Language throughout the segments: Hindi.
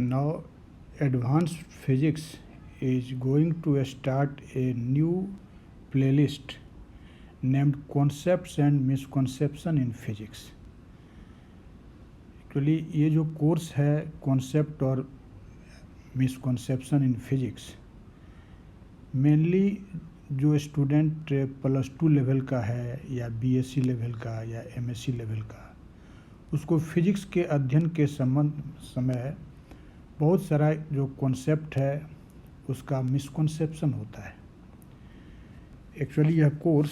Now, Advanced Physics is going to start a new playlist named Concepts and Misconception in Physics. Actually ये जो कोर्स है कॉन्सेप्ट और मिसकॉन्सेप्शन इन फिजिक्स, मेनली जो स्टूडेंट +2 लेवल का है या बीएससी लेवल का या एमएससी लेवल का, उसको फिजिक्स के अध्ययन के समय बहुत सारा जो कॉन्सेप्ट है उसका मिसकॉन्सेप्शन होता है। एक्चुअली यह कोर्स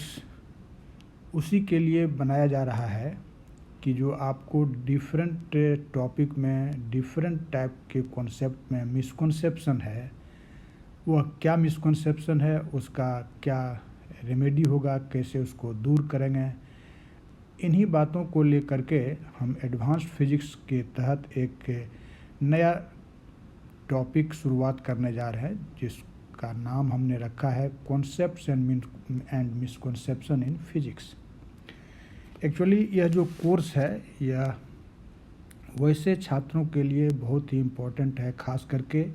उसी के लिए बनाया जा रहा है कि जो आपको डिफरेंट टॉपिक में डिफरेंट टाइप के कॉन्सेप्ट में मिसकॉन्सेप्शन है, वह क्या मिसकॉन्सेप्शन है, उसका क्या रेमेडी होगा, कैसे उसको दूर करेंगे, इन्हीं बातों को लेकर के हम एडवांस्ड फिजिक्स के तहत एक नया टॉपिक शुरुआत करने जा रहे हैं, जिसका नाम हमने रखा है concepts and misconception in physics. Actually यह जो कोर्स है यह वैसे छात्रों के लिए बहुत ही इम्पोर्टेंट है, खास करके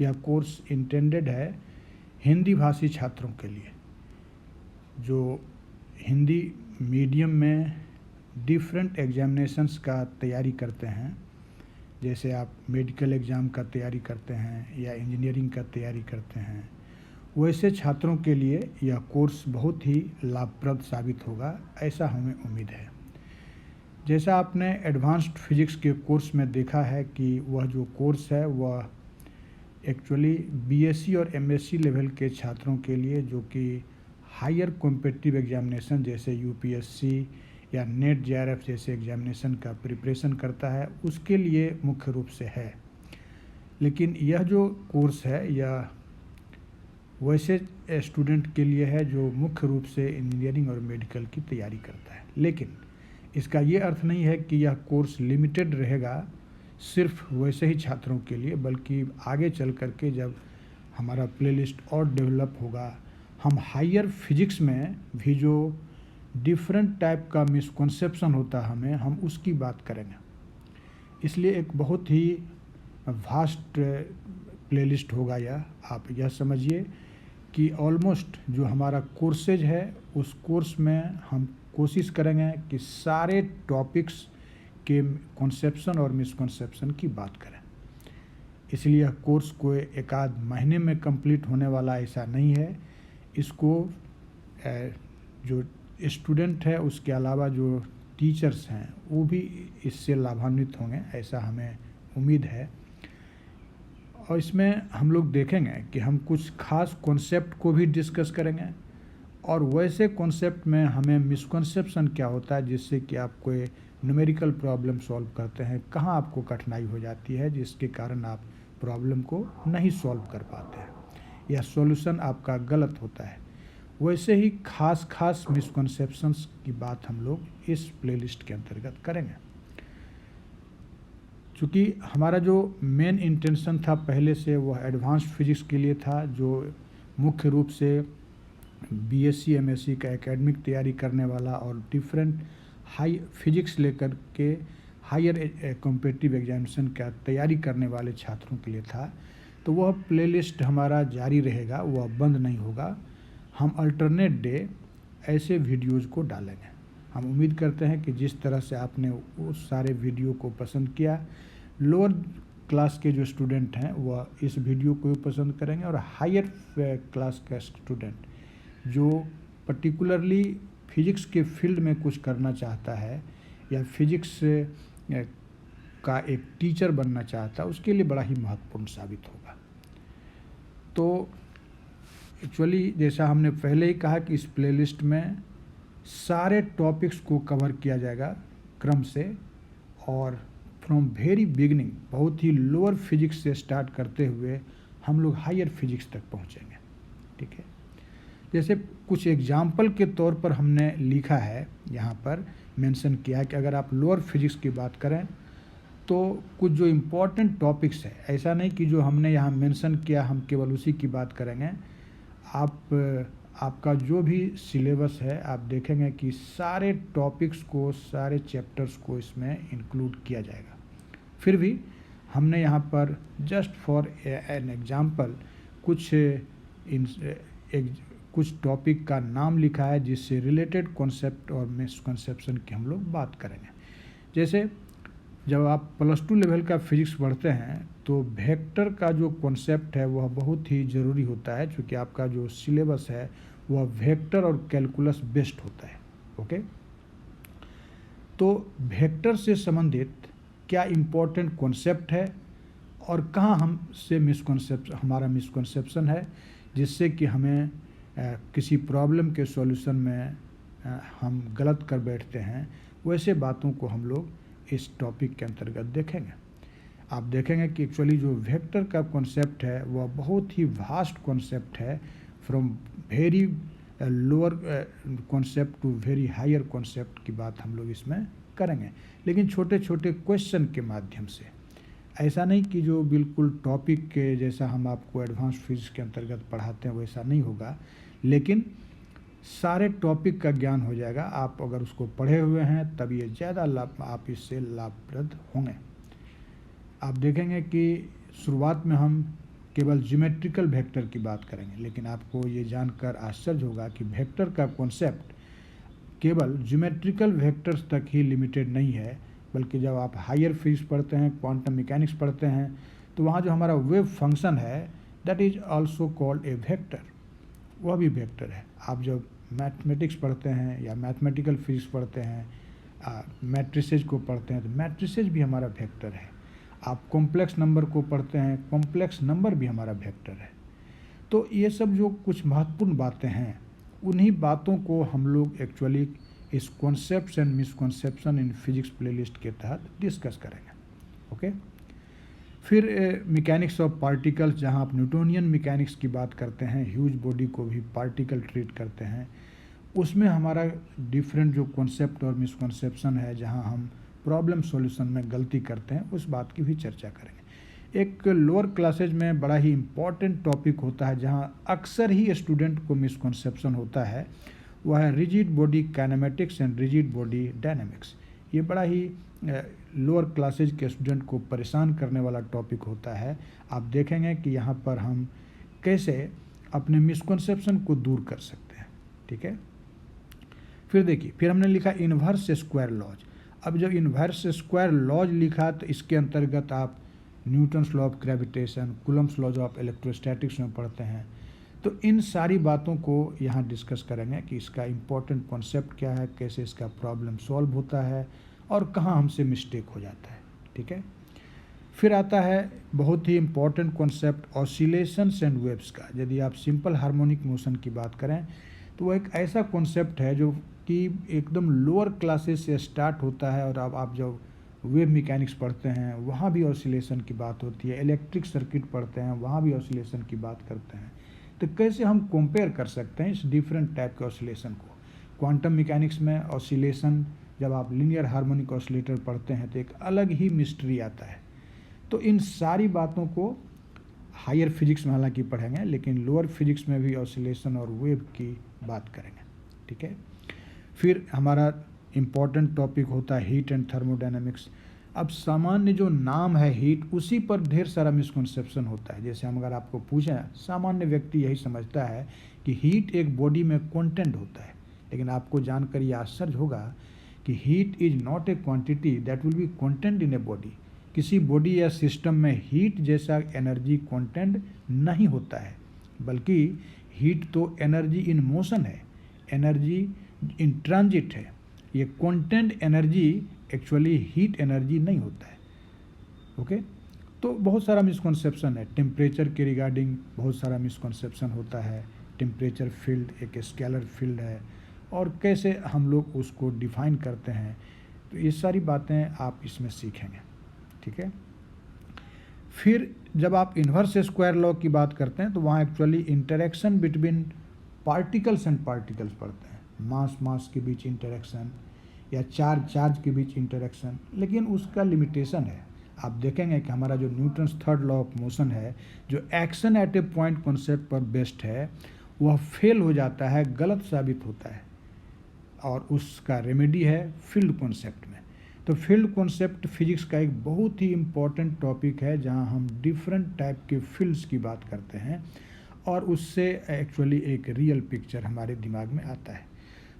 यह कोर्स इंटेंडेड है हिंदी भाषी छात्रों के लिए जो हिंदी मीडियम में डिफरेंट एग्जामिनेशंस का तैयारी करते हैं। जैसे आप मेडिकल एग्ज़ाम का तैयारी करते हैं या इंजीनियरिंग का तैयारी करते हैं, वैसे छात्रों के लिए यह कोर्स बहुत ही लाभप्रद साबित होगा, ऐसा हमें उम्मीद है। जैसा आपने एडवांस्ड फिजिक्स के कोर्स में देखा है कि वह जो कोर्स है वह एक्चुअली बीएससी और एमएससी लेवल के छात्रों के लिए, जो कि हायर कॉम्पिटिटिव एग्जामिनेशन जैसे यूपीएससी या नेट जेआरएफ जैसे एग्जामिनेशन का प्रिपरेशन करता है, उसके लिए मुख्य रूप से है। लेकिन यह जो कोर्स है यह वैसे स्टूडेंट के लिए है जो मुख्य रूप से इंजीनियरिंग और मेडिकल की तैयारी करता है। लेकिन इसका ये अर्थ नहीं है कि यह कोर्स लिमिटेड रहेगा सिर्फ वैसे ही छात्रों के लिए, बल्कि आगे चल कर के जब हमारा प्लेलिस्ट और डेवलप होगा, हम हायर फिजिक्स में भी जो डिफरेंट टाइप का मिसकॉन्सेप्शन होता है हम उसकी बात करेंगे। इसलिए एक बहुत ही वास्ट प्लेलिस्ट होगा यह। आप यह समझिए कि ऑलमोस्ट जो हमारा कोर्सेज है उस कोर्स में हम कोशिश करेंगे कि सारे टॉपिक्स के कॉन्सेप्शन और मिसकॉन्सेप्शन की बात करें। इसलिए यह कोर्स कोई एक आध महीने में कंप्लीट होने वाला ऐसा नहीं है। इसको जो स्टूडेंट है उसके अलावा जो टीचर्स हैं वो भी इससे लाभान्वित होंगे, ऐसा हमें उम्मीद है। और इसमें हम लोग देखेंगे कि हम कुछ खास कॉन्सेप्ट को भी डिस्कस करेंगे और वैसे कॉन्सेप्ट में हमें मिसकॉन्सेप्शन क्या होता है, जिससे कि आप कोई न्यूमेरिकल प्रॉब्लम सॉल्व करते हैं, कहाँ आपको कठिनाई हो जाती है जिसके कारण आप प्रॉब्लम को नहीं सॉल्व कर पाते हैं या सॉल्यूशन आपका गलत होता है। वैसे ही खास मिसकॉन्सेप्शंस की बात हम लोग इस प्लेलिस्ट के अंतर्गत करेंगे। चूँकि हमारा जो मेन इंटेंशन था पहले से वह एडवांस्ड फिजिक्स के लिए था, जो मुख्य रूप से बीएससी एमएससी का एकेडमिक तैयारी करने वाला और डिफरेंट हाई फिजिक्स लेकर के हायर कॉम्पिटिटिव एग्जामिनेशन का तैयारी करने वाले छात्रों के लिए था। तो वह प्लेलिस्ट हमारा जारी रहेगा, वह बंद नहीं होगा। हम अल्टरनेट डे ऐसे वीडियोज़ को डालेंगे। हम उम्मीद करते हैं कि जिस तरह से आपने उस सारे वीडियो को पसंद किया, लोअर क्लास के जो स्टूडेंट हैं वह इस वीडियो को भी पसंद करेंगे और हायर क्लास का स्टूडेंट जो पर्टिकुलरली फिजिक्स के फील्ड में कुछ करना चाहता है या फिजिक्स का एक टीचर बनना चाहता है, उसके लिए बड़ा ही महत्वपूर्ण साबित होगा। तो एक्चुअली जैसा हमने पहले ही कहा कि इस प्लेलिस्ट में सारे टॉपिक्स को कवर किया जाएगा क्रम से, और फ्रॉम वेरी बिगनिंग बहुत ही लोअर फिजिक्स से स्टार्ट करते हुए हम लोग हायर फिजिक्स तक पहुंचेंगे। ठीक है, जैसे कुछ एग्जाम्पल के तौर पर हमने लिखा है, यहाँ पर मेंशन किया है कि अगर आप लोअर फिजिक्स की बात करें तो कुछ जो इम्पोर्टेंट टॉपिक्स है, ऐसा नहीं कि जो हमने यहाँ मेंशन किया हम केवल उसी की बात करेंगे। आपका जो भी सिलेबस है आप देखेंगे कि सारे टॉपिक्स को, सारे चैप्टर्स को इसमें इंक्लूड किया जाएगा। फिर भी हमने यहाँ पर जस्ट फॉर एन एग्जाम्पल कुछ टॉपिक का नाम लिखा है जिससे रिलेटेड कॉन्सेप्ट और मिसकॉन्सेप्शन की हम लोग बात करेंगे। जैसे जब आप +2 लेवल का फिजिक्स पढ़ते हैं तो वेक्टर का जो कॉन्सेप्ट है वह बहुत ही ज़रूरी होता है, क्योंकि आपका जो सिलेबस है वह वेक्टर और कैलकुलस बेस्ड होता है। ओके, तो वेक्टर से संबंधित क्या इम्पोर्टेंट कॉन्सेप्ट है और कहाँ हमारा मिसकॉन्सेप्शन है, जिससे कि हमें किसी प्रॉब्लम के सॉल्यूशन में हम गलत कर बैठते हैं, वैसे बातों को हम लोग इस टॉपिक के अंतर्गत देखेंगे। आप देखेंगे कि एक्चुअली जो वेक्टर का कॉन्सेप्ट है वह बहुत ही वास्ट कॉन्सेप्ट है, from very lower concept to very higher concept की बात हम लोग इसमें करेंगे, लेकिन छोटे छोटे क्वेश्चन के माध्यम से। ऐसा नहीं कि जो बिल्कुल टॉपिक के जैसा हम आपको एडवांस फिजिक्स के अंतर्गत पढ़ाते हैं वैसा नहीं होगा, लेकिन सारे टॉपिक का ज्ञान हो जाएगा। आप अगर उसको पढ़े हुए हैं तब ये ज़्यादा लाभ, आप इससे लाभप्रद होंगे। आप देखेंगे कि शुरुआत में हम केवल ज्योमेट्रिकल वेक्टर की बात करेंगे, लेकिन आपको ये जानकर आश्चर्य होगा कि वेक्टर का कॉन्सेप्ट केवल ज्योमेट्रिकल वेक्टर्स तक ही लिमिटेड नहीं है, बल्कि जब आप हायर फिजिक्स पढ़ते हैं, क्वांटम मैकेनिक्स पढ़ते हैं, तो वहाँ जो हमारा वेव फंक्शन है that is also called a vector, वह भी वेक्टर है। आप जब मैथमेटिक्स पढ़ते हैं या मैथमेटिकल फिजिक्स पढ़ते हैं, मैट्रिसेज को पढ़ते हैं, तो मैट्रिसेज भी हमारा वेक्टर है। आप कॉम्प्लेक्स नंबर को पढ़ते हैं, कॉम्प्लेक्स नंबर भी हमारा वेक्टर है। तो ये सब जो कुछ महत्वपूर्ण बातें हैं, उन्हीं बातों को हम लोग एक्चुअली इस concepts and misconception in physics playlist के तहत डिस्कस करेंगे। ओके, फिर मैकेनिक्स ऑफ पार्टिकल्स, जहां आप न्यूटोनियन मैकेनिक्स की बात करते हैं, ह्यूज बॉडी को भी पार्टिकल ट्रीट करते हैं, उसमें हमारा डिफरेंट जो कॉन्सेप्ट और मिसकॉन्सेप्शन है, जहां हम प्रॉब्लम सॉल्यूशन में गलती करते हैं, उस बात की भी चर्चा करेंगे। एक लोअर क्लासेज में बड़ा ही इम्पॉर्टेंट टॉपिक होता है जहां अक्सर ही स्टूडेंट को मिसकॉन्सेप्शन होता है, वह है rigid body kinematics and rigid body dynamics. ये बड़ा ही लोअर क्लासेज के स्टूडेंट को परेशान करने वाला टॉपिक होता है। आप देखेंगे कि यहाँ पर हम कैसे अपने मिसकॉन्सेप्शन को दूर कर सकते हैं। ठीक है, फिर देखिए, फिर हमने लिखा इन्वर्स स्क्वायर लॉज। अब जब इन्वर्स स्क्वायर लॉज लिखा तो इसके अंतर्गत आप Newton's law of gravitation, Coulomb's laws of electrostatics में पढ़ते हैं। तो इन सारी बातों को यहाँ डिस्कस करेंगे कि इसका इम्पोर्टेंट कॉन्सेप्ट क्या है, कैसे इसका प्रॉब्लम सॉल्व होता है और कहाँ हमसे मिस्टेक हो जाता है। ठीक है, फिर आता है बहुत ही important concept oscillations and waves का। यदि आप सिंपल हार्मोनिक मोशन की बात करें तो वह एक ऐसा कॉन्सेप्ट है जो कि एकदम लोअर क्लासेस से स्टार्ट होता है, और अब आप जब वेव मैकेनिक्स पढ़ते हैं वहाँ भी ऑसिलेशन की बात होती है, इलेक्ट्रिक सर्किट पढ़ते हैं वहाँ भी ऑसिलेशन की बात करते हैं। तो कैसे हम कंपेयर कर सकते हैं इस डिफरेंट टाइप के ऑसिलेशन को। क्वांटम मैकेनिक्स में ऑसिलेशन, जब आप लीनियर हार्मोनिक ऑसिलेटर पढ़ते हैं तो एक अलग ही मिस्ट्री आता है। तो इन सारी बातों को हायर फिजिक्स में हालांकि पढ़ेंगे, लेकिन लोअर फिजिक्स में भी ऑसिलेशन और वेव की बात करेंगे। ठीक है, फिर हमारा इम्पॉर्टेंट टॉपिक होता है हीट एंड थर्मोडायनेमिक्स। अब सामान्य जो नाम है हीट, उसी पर ढेर सारा मिसकॉन्सेप्शन होता है। जैसे हम अगर आपको पूछें, सामान्य व्यक्ति यही समझता है कि हीट एक बॉडी में कंटेंट होता है, लेकिन आपको जानकर ये आश्चर्य होगा कि heat is not a quantity that will be content in a body. किसी बॉडी या सिस्टम में हीट जैसा एनर्जी कंटेंट नहीं होता है, बल्कि हीट तो एनर्जी इन मोशन है, एनर्जी इन ट्रांजिट है। ये content energy actually heat energy नहीं होता है। ओके, तो बहुत सारा मिसकॉन्सेप्शन है। टेम्परेचर के रिगार्डिंग बहुत सारा मिसकॉन्सेप्शन होता है। टेम्परेचर फील्ड एक स्केलर फील्ड है, और कैसे हम लोग उसको डिफाइन करते हैं, तो ये सारी बातें आप इसमें सीखेंगे। ठीक है, फिर जब आप इन्वर्स स्क्वायर लॉ की बात करते हैं तो वहाँ actually interaction between particles and particles पढ़ते हैं, मास के बीच इंटरेक्शन या चार्ज के बीच इंटरेक्शन, लेकिन उसका लिमिटेशन है। आप देखेंगे कि हमारा जो Newton's third law of motion है, जो action at A point concept पर बेस्ड है, वह फेल हो जाता है, गलत साबित होता है, और उसका रेमेडी है फील्ड कॉन्सेप्ट में। तो फील्ड कॉन्सेप्ट फिजिक्स का एक बहुत ही इम्पॉर्टेंट टॉपिक है, जहां हम डिफरेंट टाइप के फील्ड्स की बात करते हैं और उससे एक्चुअली एक रियल पिक्चर हमारे दिमाग में आता है।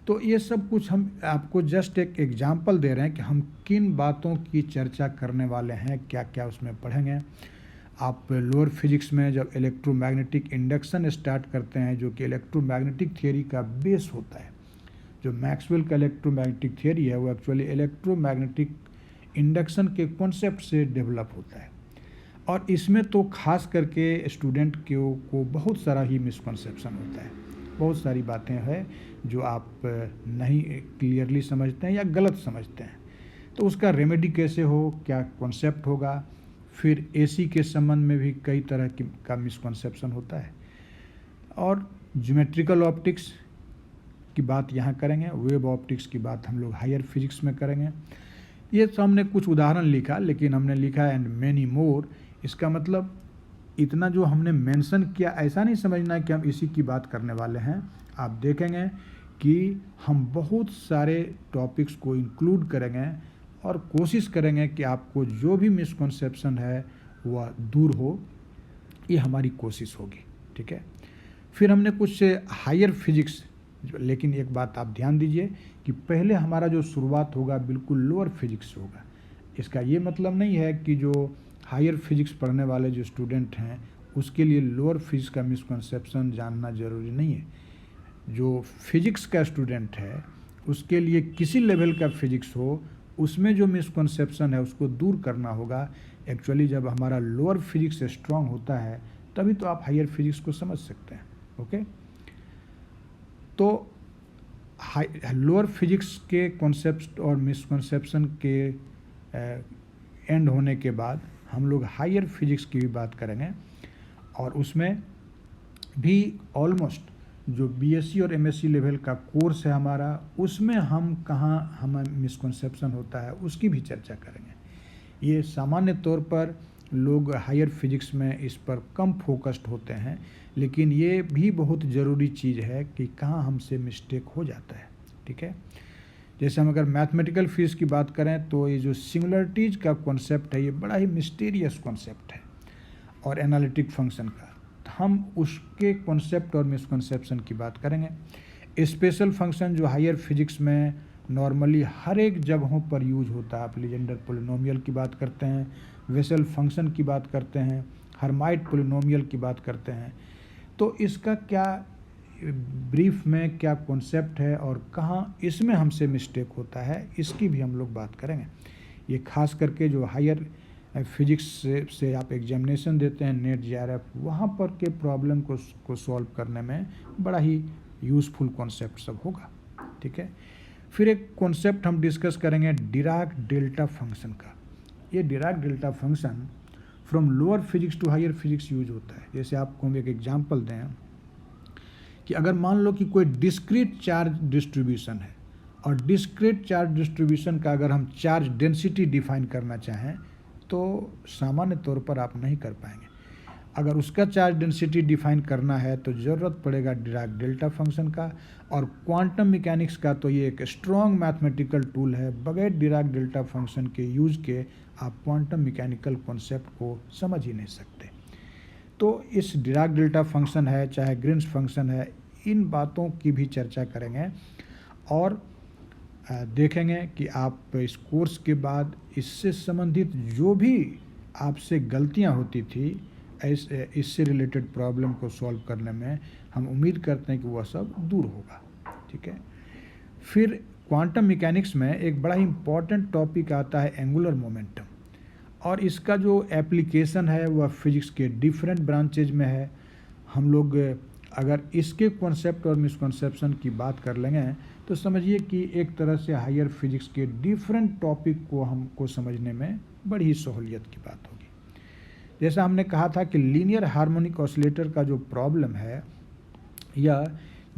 तो ये सब कुछ हम आपको जस्ट एक एग्जांपल दे रहे हैं कि हम किन बातों की चर्चा करने वाले हैं, क्या क्या उसमें पढ़ेंगे। आप लोअर फिजिक्स में जब इलेक्ट्रोमैग्नेटिक इंडक्शन स्टार्ट करते हैं, जो कि इलेक्ट्रोमैग्नेटिक थियरी का बेस होता है, जो मैक्सवेल का इलेक्ट्रोमैग्नेटिक थियरी है वो एक्चुअली इलेक्ट्रोमैग्नेटिक इंडक्शन के कॉन्सेप्ट से डेवलप होता है। और इसमें तो खास करके स्टूडेंट को बहुत सारा ही मिसकॉन्सेप्शन होता है, बहुत सारी बातें हैं जो आप नहीं क्लियरली समझते हैं या गलत समझते हैं। तो उसका रेमेडी कैसे हो, क्या कॉन्सेप्ट होगा। फिर एसी के संबंध में भी कई तरह का मिसकॉन्सेप्शन होता है। और ज्योमेट्रिकल ऑप्टिक्स की बात यहाँ करेंगे, वेव ऑप्टिक्स की बात हम लोग हायर फिजिक्स में करेंगे। ये तो हमने कुछ उदाहरण लिखा, लेकिन हमने लिखा एंड मैनी मोर। इसका मतलब इतना जो हमने मेंशन किया ऐसा नहीं समझना है कि हम इसी की बात करने वाले हैं। आप देखेंगे कि हम बहुत सारे टॉपिक्स को इंक्लूड करेंगे और कोशिश करेंगे कि आपको जो भी मिसकॉन्सेप्शन है वह दूर हो, ये हमारी कोशिश होगी। ठीक है। फिर हमने कुछ हायर फिजिक्स, लेकिन एक बात आप ध्यान दीजिए कि पहले हमारा जो शुरुआत होगा बिल्कुल लोअर फिजिक्स होगा। इसका ये मतलब नहीं है कि जो हायर फिजिक्स पढ़ने वाले जो स्टूडेंट हैं उसके लिए लोअर फिजिक्स का मिसकॉन्सेप्शन जानना ज़रूरी नहीं है। जो फिजिक्स का स्टूडेंट है उसके लिए किसी लेवल का फिजिक्स हो, उसमें जो मिसकॉन्सेप्शन है उसको दूर करना होगा। एक्चुअली जब हमारा लोअर फिजिक्स स्ट्रांग होता है तभी तो आप हायर फिजिक्स को समझ सकते हैं। ओके। तो लोअर फिजिक्स के कॉन्सेप्ट और मिसकॉन्सेप्शन के एंड होने के बाद हम लोग हायर फिजिक्स की भी बात करेंगे, और उसमें भी ऑलमोस्ट जो बीएससी और एमएससी लेवल का कोर्स है हमारा, उसमें हम कहाँ हमें मिसकॉन्सेप्शन होता है उसकी भी चर्चा करेंगे। ये सामान्य तौर पर लोग हायर फिजिक्स में इस पर कम फोकस्ड होते हैं, लेकिन ये भी बहुत ज़रूरी चीज़ है कि कहाँ हमसे मिस्टेक हो जाता है। ठीक है। जैसे हम अगर मैथमेटिकल फिजिक्स की बात करें तो ये जो सिंगुलरिटीज़ का कॉन्सेप्ट है ये बड़ा ही मिस्टीरियस कॉन्सेप्ट है, और एनालिटिक फंक्शन का, तो हम उसके कॉन्सेप्ट और मिसकॉन्सेप्शन की बात करेंगे। स्पेशल फंक्शन जो हायर फिजिक्स में नॉर्मली हर एक जगहों पर यूज होता है, आप लीजेंडर पोलिनोमियल की बात करते हैं, वेसल फंक्शन की बात करते हैं, हर्माइट पोलिनोमियल की बात करते हैं। तो इसका क्या ब्रीफ में क्या कॉन्सेप्ट है और कहाँ इसमें हमसे मिस्टेक होता है, इसकी भी हम लोग बात करेंगे। ये खास करके जो हायर फिजिक्स से आप एग्जामिनेशन देते हैं, नेट जेआरएफ, वहाँ पर के प्रॉब्लम को सॉल्व करने में बड़ा ही यूज़फुल कॉन्सेप्ट सब होगा। ठीक है। फिर एक कॉन्सेप्ट हम डिस्कस करेंगे डिराक डेल्टा फंक्शन का। ये Dirac delta function from lower physics to higher physics use होता है। जैसे आपको हम एक एग्जांपल दें कि अगर मान लो कि कोई डिस्क्रीट चार्ज डिस्ट्रीब्यूशन है, और डिस्क्रीट चार्ज डिस्ट्रीब्यूशन का अगर हम चार्ज डेंसिटी डिफाइन करना चाहें तो सामान्य तौर पर आप नहीं कर पाएंगे। अगर उसका चार्ज डेंसिटी डिफाइन करना है तो ज़रूरत पड़ेगा डिराक डेल्टा फंक्शन का, और क्वांटम मैकेनिक्स का तो ये एक स्ट्रॉन्ग मैथमेटिकल टूल है। बगैर डिराक डेल्टा फंक्शन के यूज के आप क्वांटम मैकेनिकल कॉन्सेप्ट को समझ ही नहीं सकते। तो इस डिराक डेल्टा फंक्शन है चाहे ग्रीन्स फंक्शन है, इन बातों की भी चर्चा करेंगे, और देखेंगे कि आप इस कोर्स के बाद इससे संबंधित जो भी आपसे गलतियां होती थी इससे रिलेटेड प्रॉब्लम को सॉल्व करने में, हम उम्मीद करते हैं कि वह सब दूर होगा। ठीक है। फिर क्वांटम मैकेनिक्स में एक बड़ा ही इम्पॉर्टेंट टॉपिक आता है एंगुलर मोमेंटम, और इसका जो एप्लीकेशन है वह फिजिक्स के डिफरेंट ब्रांचेज में है। हम लोग अगर इसके कॉन्सेप्ट और मिसकॉन्सेप्शन की बात कर लेंगे तो समझिए कि एक तरह से हायर फिजिक्स के डिफरेंट टॉपिक को हमको समझने में बड़ी सहूलियत की बात होगी। जैसा हमने कहा था कि लीनियर हार्मोनिक ऑसिलेटर का जो प्रॉब्लम है यह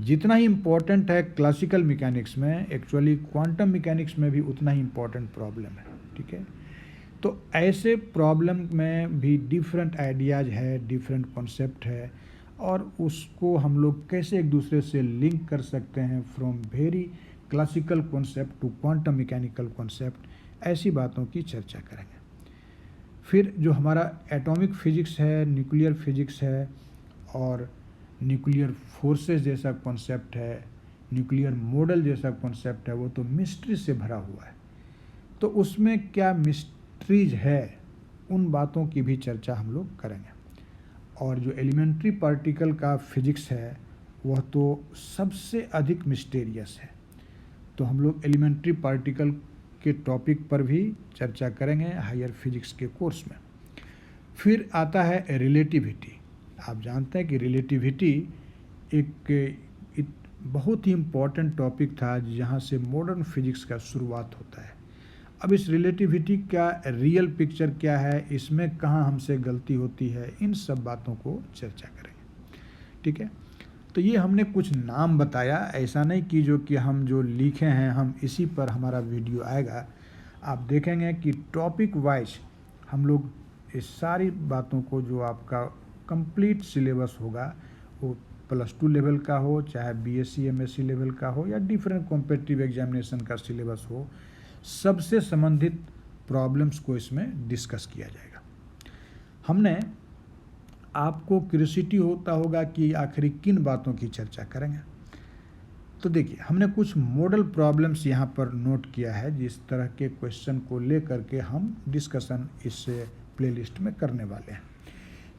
जितना ही इम्पोर्टेंट है क्लासिकल मैकेनिक्स में, एक्चुअली क्वांटम मैकेनिक्स में भी उतना ही इम्पोर्टेंट प्रॉब्लम है। ठीक है। तो ऐसे प्रॉब्लम में भी डिफरेंट आइडियाज़ है, डिफरेंट कॉन्सेप्ट है, और उसको हम लोग कैसे एक दूसरे से लिंक कर सकते हैं from very classical concept to quantum mechanical concept, ऐसी बातों की चर्चा करेंगे। फिर जो हमारा एटॉमिक फिजिक्स है, न्यूक्लियर फिजिक्स है और न्यूक्लियर फोर्सेस जैसा कॉन्सेप्ट है, न्यूक्लियर मॉडल जैसा कॉन्सेप्ट है, वो तो मिस्ट्री से भरा हुआ है। तो उसमें क्या मिस्ट्रीज है, उन बातों की भी चर्चा हम लोग करेंगे। और जो एलिमेंट्री पार्टिकल का फिजिक्स है वह तो सबसे अधिक मिस्टीरियस है। तो हम लोग एलिमेंट्री पार्टिकल के टॉपिक पर भी चर्चा करेंगे हायर फिजिक्स के कोर्स में। फिर आता है रिलेटिविटी। आप जानते हैं कि रिलेटिविटी एक बहुत ही इम्पॉर्टेंट टॉपिक था जहाँ से मॉडर्न फिजिक्स का शुरुआत होता है। अब इस रिलेटिविटी का रियल पिक्चर क्या है, इसमें कहाँ हमसे गलती होती है, इन सब बातों को चर्चा करेंगे। ठीक है, तो ये हमने कुछ नाम बताया, ऐसा नहीं कि जो कि हम जो लिखे हैं हम इसी पर हमारा वीडियो आएगा। आप देखेंगे कि टॉपिक वाइज हम लोग इस सारी बातों को, जो आपका कंप्लीट सिलेबस होगा, वो +2 लेवल का हो, चाहे BSc MSc लेवल का हो या डिफरेंट कॉम्पिटिटिव एग्जामिनेशन का सिलेबस हो, सबसे संबंधित प्रॉब्लम्स को इसमें डिस्कस किया जाएगा। हमने आपको क्यूरियोसिटी होता होगा कि आखिर किन बातों की चर्चा करेंगे। तो देखिए, हमने कुछ मॉडल प्रॉब्लम्स यहाँ पर नोट किया है, जिस तरह के क्वेश्चन को लेकर के हम डिस्कशन इस प्लेलिस्ट में करने वाले हैं।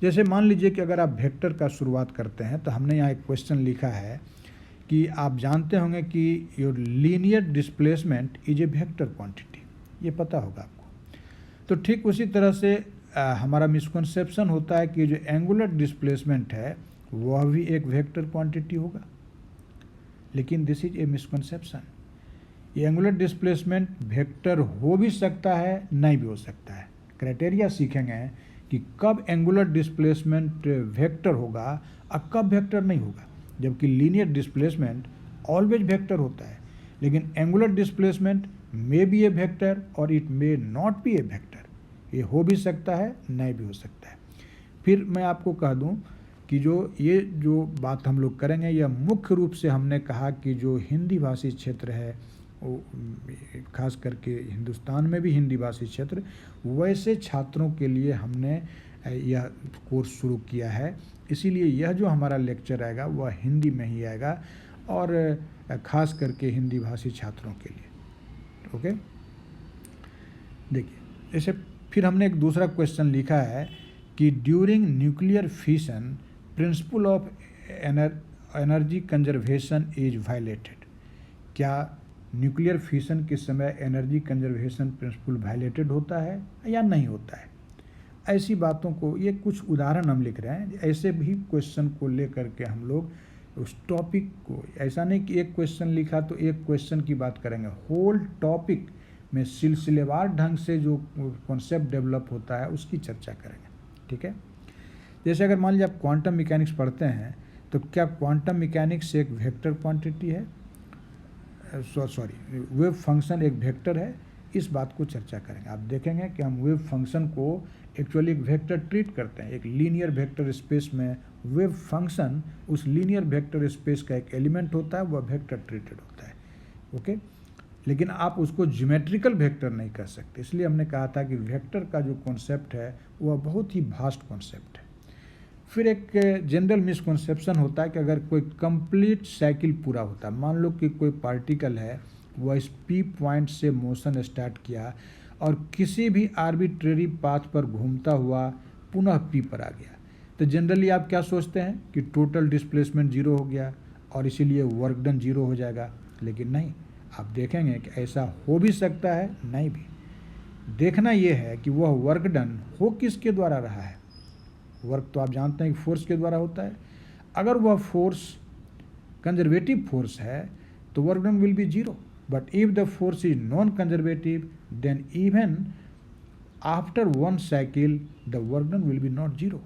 जैसे मान लीजिए कि अगर आप वेक्टर का शुरुआत करते हैं, तो हमने यहाँ एक क्वेश्चन लिखा है कि आप जानते होंगे कि your linear displacement is a vector quantity, ये पता होगा आपको। तो ठीक उसी तरह से हमारा मिसकंसेप्शन होता है कि जो एंगुलर डिस्प्लेसमेंट है वह भी एक वेक्टर क्वांटिटी होगा, लेकिन दिस इज ए मिसकंसेप्शन। ये एंगुलर डिस्प्लेसमेंट वेक्टर हो भी सकता है, नहीं भी हो सकता है। क्राइटेरिया सीखेंगे कि कब एंगुलर डिस्प्लेसमेंट वेक्टर होगा और कब वेक्टर नहीं होगा। जबकि लीनियर डिस्प्लेसमेंट ऑलवेज वेक्टर होता है, लेकिन angular displacement may be a vector और it may not be a vector. ये हो भी सकता है, नहीं भी हो सकता है। फिर मैं आपको कह दूं कि ये जो बात हम लोग करेंगे, यह मुख्य रूप से हमने कहा कि जो हिंदी भाषी क्षेत्र है, वो खास करके हिंदुस्तान में भी हिंदी भाषी क्षेत्र, वैसे छात्रों के लिए हमने यह कोर्स शुरू किया है। इसीलिए यह जो हमारा लेक्चर आएगा वह हिंदी में ही आएगा, और ख़ास करके हिंदी भाषी छात्रों के लिए। ओके, देखिए, जैसे फिर हमने एक दूसरा क्वेश्चन लिखा है कि during nuclear fission principle of energy conservation is violated. क्या न्यूक्लियर फिशन के समय एनर्जी कंजर्वेशन प्रिंसिपल वायलेटेड होता है या नहीं होता है? ऐसी बातों को, ये कुछ उदाहरण हम लिख रहे हैं, ऐसे भी क्वेश्चन को लेकर के हम लोग उस टॉपिक को, ऐसा नहीं कि एक क्वेश्चन लिखा तो एक क्वेश्चन की बात करेंगे, होल टॉपिक में सिलसिलेवार ढंग से जो कॉन्सेप्ट डेवलप होता है उसकी चर्चा करेंगे। ठीक है, जैसे अगर मान लीजिए आप क्वांटम मैकेनिक्स पढ़ते हैं, तो क्या क्वांटम मैकेनिक्स एक वेक्टर क्वांटिटी है? सॉरी, वेव फंक्शन एक वेक्टर है? इस बात को चर्चा करेंगे। आप देखेंगे कि हम वेव फंक्शन को एक्चुअली एक वेक्टर ट्रीट करते हैं। एक लीनियर वेक्टर स्पेस में वेव फंक्शन उस लीनियर वेक्टर स्पेस का एक एलिमेंट होता है, वह वेक्टर ट्रीटेड होता है। ओके, लेकिन आप उसको ज्योमेट्रिकल वेक्टर नहीं कर सकते। इसलिए हमने कहा था कि वेक्टर का जो कॉन्सेप्ट है वह बहुत ही वास्ट कॉन्सेप्ट है। फिर एक जनरल मिसकंसेप्शन होता है कि अगर कोई कंप्लीट साइकिल पूरा होता है, मान लो कि कोई पार्टिकल है, वह इस P पॉइंट से मोशन स्टार्ट किया और किसी भी आर्बिट्रेरी पाथ पर घूमता हुआ पुनः P पर आ गया, तो जनरली आप क्या सोचते हैं कि टोटल डिस्प्लेसमेंट 0 हो गया और इसीलिए वर्क डन 0 हो जाएगा। लेकिन नहीं, आप देखेंगे कि ऐसा हो भी सकता है, नहीं भी। देखना यह है कि वह वर्क डन हो किसके द्वारा रहा है। वर्क तो आप जानते हैं कि फोर्स के द्वारा होता है। अगर वह फोर्स कंजर्वेटिव फोर्स है तो work done will be 0, but if the force is non conservative then even after one cycle the work done will be not 0।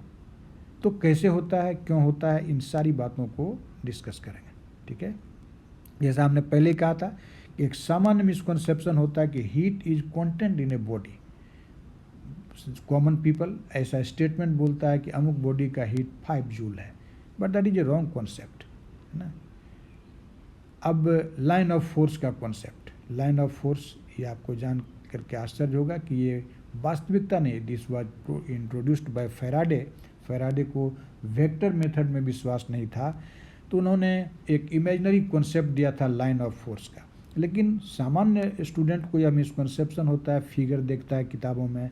तो कैसे होता है, क्यों होता है, इन सारी बातों को डिस्कस करेंगे। ठीक है, जैसा हमने पहले कहा था, एक सामान्य मिसकंसेप्शन होता है कि heat is content in a body. Common people ऐसा स्टेटमेंट बोलता है कि अमुक बॉडी का हीट 5 जूल है, but that is a wrong concept, है ना। अब लाइन ऑफ फोर्स का कॉन्सेप्ट, लाइन ऑफ फोर्स ये आपको करके आश्चर्य होगा कि ये वास्तविकता नहीं, this was introduced by Faraday. Faraday को वेक्टर मेथड में विश्वास नहीं था, तो उन्होंने एक इमेजिनरी कॉन्सेप्ट दिया था लाइन ऑफ फोर्स का। लेकिन सामान्य स्टूडेंट को यह मिसकंसेप्शन होता है, फिगर देखता है किताबों में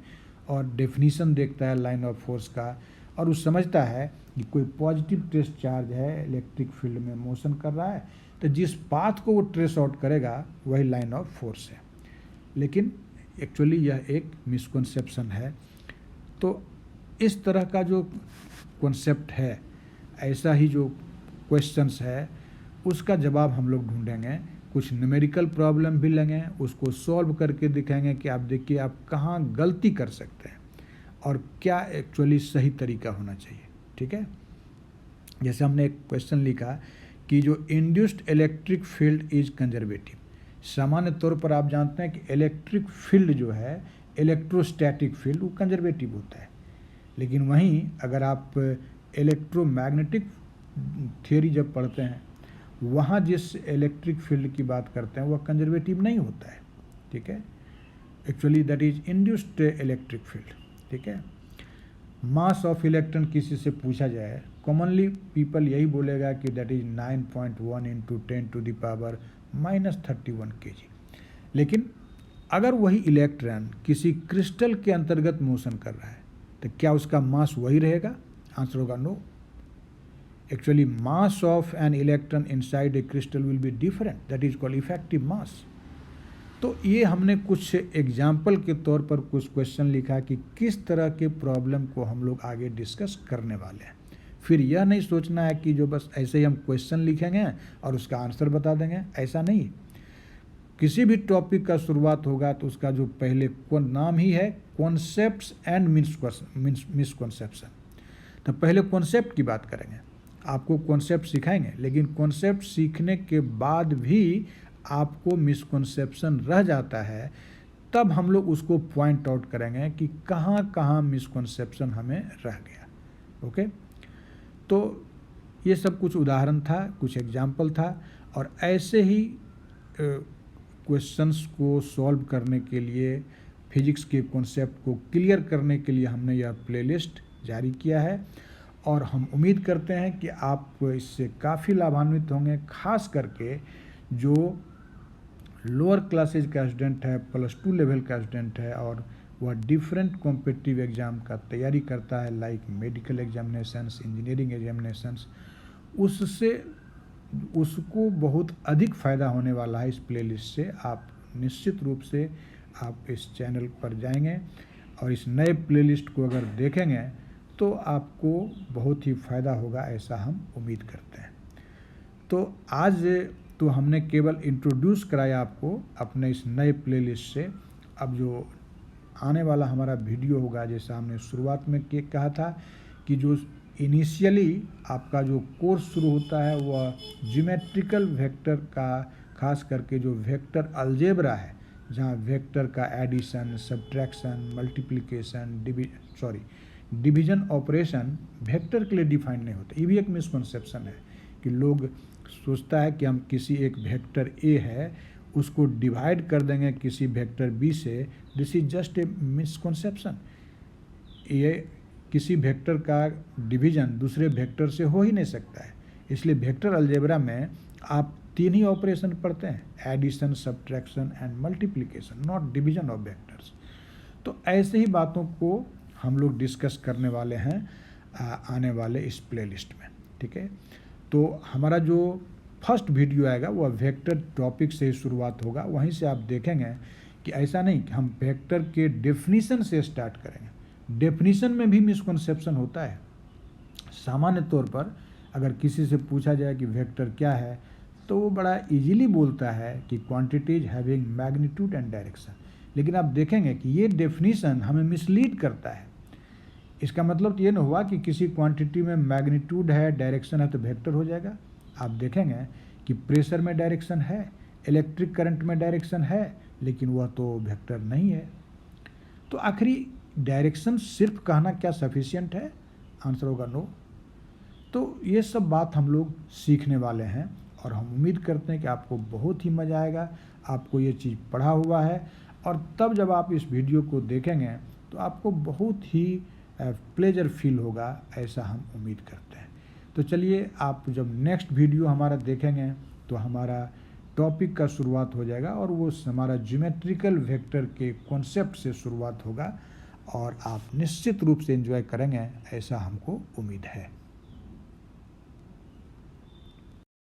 और डेफिनीशन देखता है लाइन ऑफ फोर्स का, और वो समझता है कि कोई पॉजिटिव ट्रेस चार्ज है, इलेक्ट्रिक फील्ड में मोशन कर रहा है, तो जिस पाथ को वो ट्रेस आउट करेगा वही लाइन ऑफ फोर्स है। लेकिन एक्चुअली यह एक मिसकंसेप्शन है। तो इस तरह का जो कॉन्सेप्ट है, ऐसा ही जो क्वेश्चंस है, उसका जवाब हम लोग ढूंढेंगे। कुछ न्यूमेरिकल प्रॉब्लम भी लेंगे, उसको सॉल्व करके दिखाएंगे कि आप देखिए आप कहाँ गलती कर सकते हैं और क्या एक्चुअली सही तरीका होना चाहिए। ठीक है, जैसे हमने एक क्वेश्चन लिखा कि जो induced electric field is conservative. सामान्य तौर पर आप जानते हैं कि इलेक्ट्रिक फील्ड जो है, इलेक्ट्रोस्टैटिक फील्ड, वो कंजर्वेटिव होता है। लेकिन वहीं अगर आप इलेक्ट्रोमैग्नेटिक थियोरी जब पढ़ते हैं, वहाँ जिस इलेक्ट्रिक फील्ड की बात करते हैं वह कंजर्वेटिव नहीं होता है। ठीक है, actually that is induced electric field. ठीक है, मास ऑफ इलेक्ट्रॉन किसी से पूछा जाए, कॉमनली पीपल यही बोलेगा कि दैट इज 9.1 इंटू 10⁻⁻31 kg। लेकिन अगर वही इलेक्ट्रॉन किसी क्रिस्टल के अंतर्गत मोशन कर रहा है तो क्या उसका मास वही रहेगा? आंसर होगा no. Actually mass of an electron inside a crystal will be different, that is called effective mass. तो ये हमने कुछ एग्जाम्पल के तौर पर कुछ क्वेश्चन लिखा कि किस तरह के प्रॉब्लम को हम लोग आगे डिस्कस करने वाले हैं। फिर यह नहीं सोचना है कि जो बस ऐसे ही हम क्वेश्चन लिखेंगे और उसका आंसर बता देंगे, ऐसा नहीं। किसी भी टॉपिक का शुरुआत होगा तो उसका जो पहले नाम ही है कॉन्सेप्ट्स एंड मिसकॉन्सेप्शन। तो पहले कॉन्सेप्ट की बात करेंगे, आपको कॉन्सेप्ट सिखाएंगे, लेकिन कॉन्सेप्ट सीखने के बाद भी आपको मिसकॉन्सेप्शन रह जाता है, तब हम लोग उसको पॉइंट आउट करेंगे कि कहाँ कहाँ मिसकॉन्सेप्शन हमें रह गया। ओके, तो ये सब कुछ उदाहरण था, कुछ एग्जाम्पल था, और ऐसे ही क्वेश्चंस को सॉल्व करने के लिए, फिजिक्स के कॉन्सेप्ट को क्लियर करने के लिए हमने यह प्लेलिस्ट जारी किया है, और हम उम्मीद करते हैं कि आप इससे काफ़ी लाभान्वित होंगे। खास करके जो लोअर क्लासेज का स्टूडेंट है, +2 लेवल का स्टूडेंट है, और वह डिफरेंट कॉम्पिटिटिव एग्ज़ाम का तैयारी करता है, like medical examinations, engineering examinations, उसको बहुत अधिक फ़ायदा होने वाला है इस प्लेलिस्ट से। आप निश्चित रूप से आप इस चैनल पर जाएंगे और इस नए प्लेलिस्ट को अगर देखेंगे तो आपको बहुत ही फ़ायदा होगा, ऐसा हम उम्मीद करते हैं। तो आज तो हमने केवल इंट्रोड्यूस कराया आपको अपने इस नए प्लेलिस्ट से। अब जो आने वाला हमारा वीडियो होगा, जैसा हमने शुरुआत में कहा था कि जो इनिशियली आपका जो कोर्स शुरू होता है वह ज्योमेट्रिकल वेक्टर का, खास करके जो वेक्टर अलजेब्रा है, जहाँ वेक्टर का addition, subtraction, multiplication, division operation vector के लिए डिफाइंड नहीं होता। ये भी एक मिसकंसेप्शन है कि लोग सोचता है कि हम किसी एक वेक्टर ए है उसको डिवाइड कर देंगे किसी वेक्टर बी से। This is just a misconception. ये किसी वेक्टर का डिवीजन दूसरे वेक्टर से हो ही नहीं सकता है। इसलिए वेक्टर अलजेब्रा में आप 3 ही ऑपरेशन पढ़ते हैं, addition, subtraction and multiplication, not division of vectors. तो ऐसे ही बातों को हम लोग डिस्कस करने वाले हैं आने वाले इस प्लेलिस्ट में। ठीक है, तो हमारा जो फर्स्ट वीडियो आएगा वह वेक्टर टॉपिक से ही शुरुआत होगा। वहीं से आप देखेंगे कि ऐसा नहीं कि हम वेक्टर के डेफिनीशन से स्टार्ट करेंगे। डेफिनीशन में भी मिसकंसेप्शन होता है। सामान्य तौर पर अगर किसी से पूछा जाए कि वेक्टर क्या है तो वो बड़ा इजीली बोलता है कि quantities having magnitude and direction. लेकिन आप देखेंगे कि ये डेफिनीशन हमें मिसलीड करता है। इसका मतलब ये न हुआ कि किसी क्वांटिटी में मैग्नीट्यूड है, डायरेक्शन है तो वेक्टर हो जाएगा। आप देखेंगे कि प्रेशर में डायरेक्शन है, इलेक्ट्रिक करंट में डायरेक्शन है, लेकिन वह तो वेक्टर नहीं है। तो आखिरी डायरेक्शन सिर्फ कहना क्या सफिशिएंट है? आंसर होगा नो। तो ये सब बात हम लोग सीखने वाले हैं और हम उम्मीद करते हैं कि आपको बहुत ही मज़ा आएगा। आपको ये चीज़ पढ़ा हुआ है और तब जब आप इस वीडियो को देखेंगे तो आपको बहुत ही प्लेजर फील होगा, ऐसा हम उम्मीद करते हैं। तो चलिए, आप जब नेक्स्ट वीडियो हमारा देखेंगे तो हमारा टॉपिक का शुरुआत हो जाएगा और वो हमारा ज्योमेट्रिकल वेक्टर के कॉन्सेप्ट से शुरुआत होगा और आप निश्चित रूप से एंजॉय करेंगे, ऐसा हमको उम्मीद है।